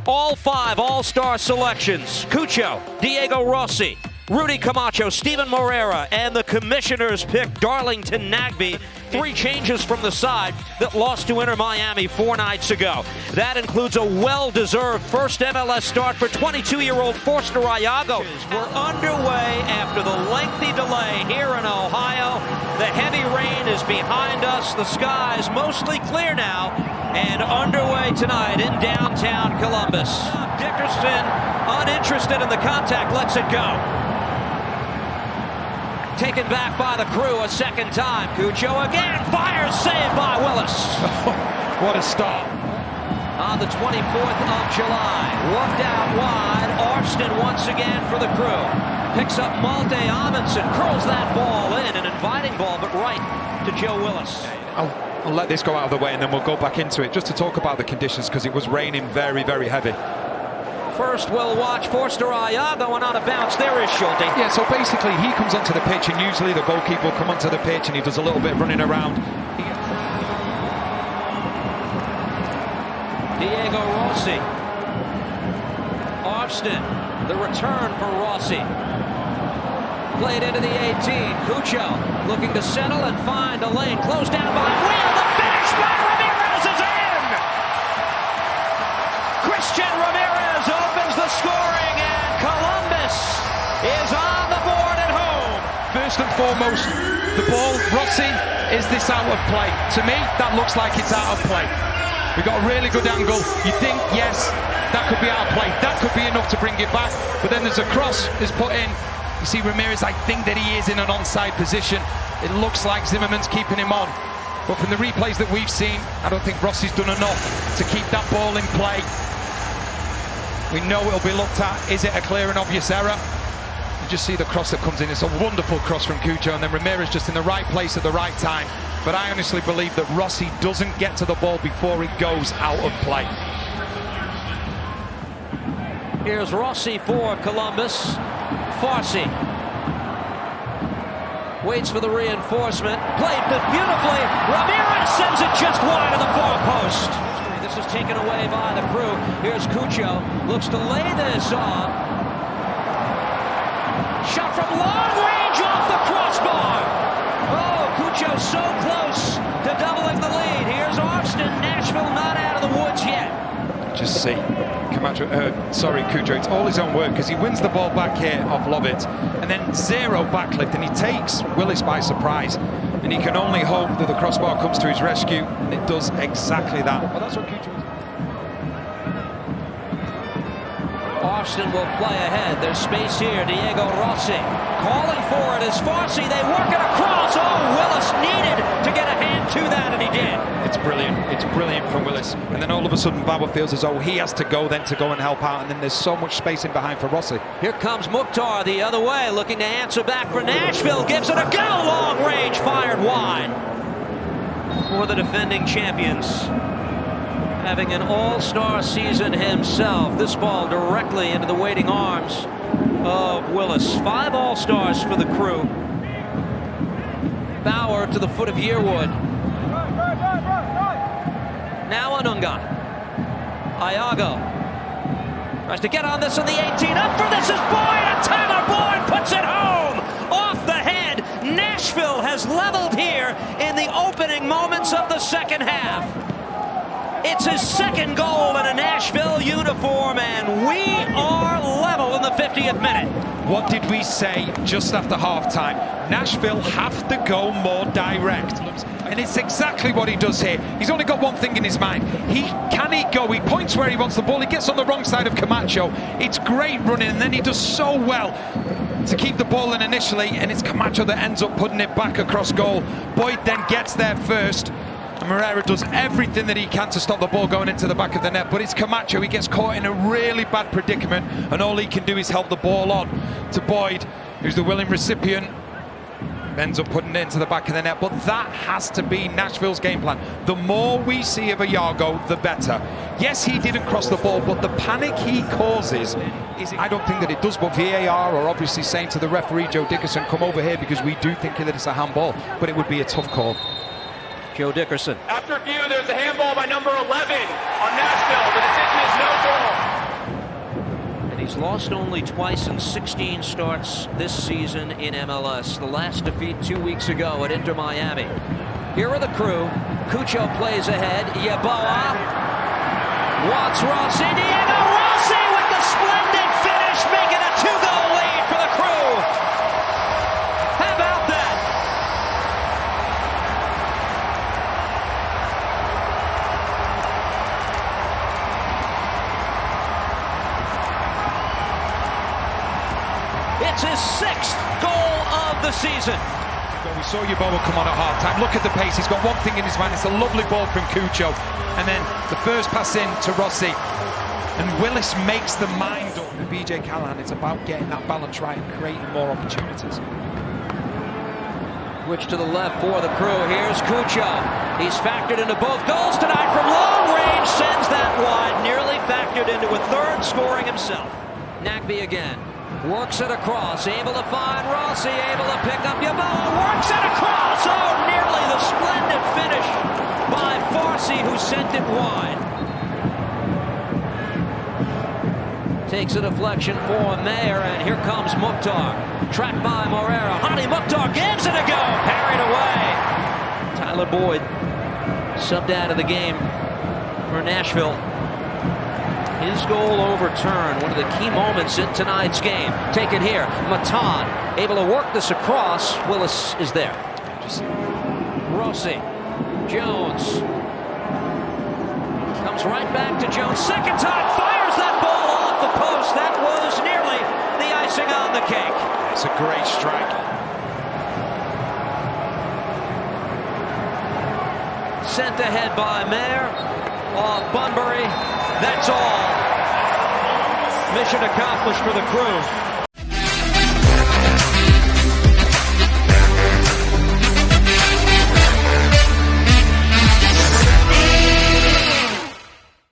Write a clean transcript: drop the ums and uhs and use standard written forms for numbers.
All 5 All-Star selections: Cucho, Diego Rossi, Rudy Camacho, Steven Moreira, and the commissioners pick Darlington Nagbe. 3 changes from the side that lost to Inter Miami 4 nights ago. That includes a well-deserved first MLS start for 22-year-old Forster Iago. We're underway after the lengthy delay here in Ohio. The heavy rain is behind us. The sky's mostly clear now, and underway tonight in downtown Columbus. Dickerson, uninterested in the contact, lets it go. Taken back by the crew a second time. Cucho again fires, saved by Willis. What a start. On the 24th of July, looked out wide. Arfston once again for the crew. Picks up Malte Amundsen, curls that ball in, an inviting ball, but right to Joe Willis. I'll let this go out of the way and then we'll go back into it just to talk about the conditions, because it was raining very, very heavy. First, we'll watch Forster Iago, and on a bounce, there is Schulte. Yeah, so basically he comes onto the pitch, and usually the goalkeeper will come onto the pitch and he does a little bit of running around. Diego Rossi. Arfston, the return for Rossi. Played into the 18. Cucho looking to settle and find a lane. Closed down by Will. The finish by Ramirez is in! Christian Ramirez opens the scoring, and Columbus is on the board at home. First and foremost, the ball, Rossi, is this out of play? To me, that looks like it's out of play. We've got a really good angle. You think, yes, that could be out of play. That could be enough to bring it back. But then there's a cross is put in. You see Ramirez, I think that he is in an onside position. It looks like Zimmerman's keeping him on. But from the replays that we've seen, I don't think Rossi's done enough to keep that ball in play. We know it'll be looked at. Is it a clear and obvious error? You just see the cross that comes in. It's a wonderful cross from Cucho, and then Ramirez just in the right place at the right time. But I honestly believe that Rossi doesn't get to the ball before it goes out of play. Here's Rossi for Columbus. Farsi waits for the reinforcement. Played beautifully. Ramirez sends it just wide of the far post. This is taken away by the crew. Here's Cucho. Looks to lay this off. Shot from long range off the crossbar. Oh, Cucho so close to doubling the lead. Here's Arfston. Nashville not out of the woods yet. Just see Camacho, Cucho, it's all his own work, because he wins the ball back here off Lovett, and then zero backlift, and he takes Willis by surprise, and he can only hope that the crossbar comes to his rescue, and it does exactly that. Well, that's what Cucho is. Arfston will play ahead. There's space here. Diego Rossi calling for it as Farsi. They work it across. Oh, Willis needed to get a hand to that, and he did. It's brilliant. It's brilliant from Willis. And then all of a sudden, Bauer feels as though he has to go then to go and help out, and then there's so much space in behind for Rossi. Here comes Mukhtar the other way, looking to answer back for Nashville. Gives it a go. Long range, fired wide. For the defending champions, having an all-star season himself. This ball directly into the waiting arms of Willis. 5 all-stars for the crew. Bauer to the foot of Yearwood. Now Anunga. Iago tries to get on this in the 18. Up for this is Boyd, and Tyler Boyd puts it home off the head. Nashville has leveled here in the opening moments of the second half. It's his second goal in a Nashville uniform, and we are level in the 50th minute. What did we say just after halftime? Nashville have to go more direct. And it's exactly what he does here. He's only got one thing in his mind. Can he go? He points where he wants the ball. He gets on the wrong side of Camacho. It's great running, and then he does so well to keep the ball in initially, and it's Camacho that ends up putting it back across goal. Boyd then gets there first. And Moreira does everything that he can to stop the ball going into the back of the net, but it's Camacho. He gets caught in a really bad predicament, and all he can do is help the ball on to Boyd, who's the willing recipient. Ends up putting it into the back of the net, but that has to be Nashville's game plan. The more we see of Iago, the better. Yes, he didn't cross the ball, but the panic he causes, I don't think that it does, but VAR are obviously saying to the referee, Joe Dickerson, come over here, because we do think that it's a handball, but it would be a tough call. Joe Dickerson. After review, there's a handball by number 11 on Nashville. The decision is no goal. He's lost only twice in 16 starts this season in MLS. The last defeat 2 weeks ago at Inter Miami. Here are the crew. Cucho plays ahead. Yeboah wants Rossi. Diego Rossi with the splendid finish, making a 2-goal lead for the crew. How about that? It's his 6th goal of the season. We saw Yeboah come on at half-time. Look at the pace. He's got one thing in his mind. It's a lovely ball from Cucho. And then the first pass in to Rossi. And Willis makes the mind up. For BJ Callahan, it's about getting that balance right and creating more opportunities. Switch to the left for the crew. Here's Cucho. He's factored into both goals tonight from long range. Sends that wide. Nearly factored into a third, scoring himself. Nagbe again. Works it across, able to find Rossi, able to pick up Yeboah, works it across! Oh, nearly the splendid finish by Farsi, who sent it wide. Takes a deflection for Mayer, and here comes Mukhtar. Tracked by Morera. Hani Mukhtar gives it a go, parried away. Tyler Boyd subbed out of the game for Nashville. His goal overturned, one of the key moments in tonight's game. Take it here, Matan, able to work this across. Willis is there. Rossi, Jones. Comes right back to Jones. Second time, fires that ball off the post. That was nearly the icing on the cake. It's a great strike. Sent ahead by Mayer. Off Bunbury. That's all. Mission accomplished for the crew.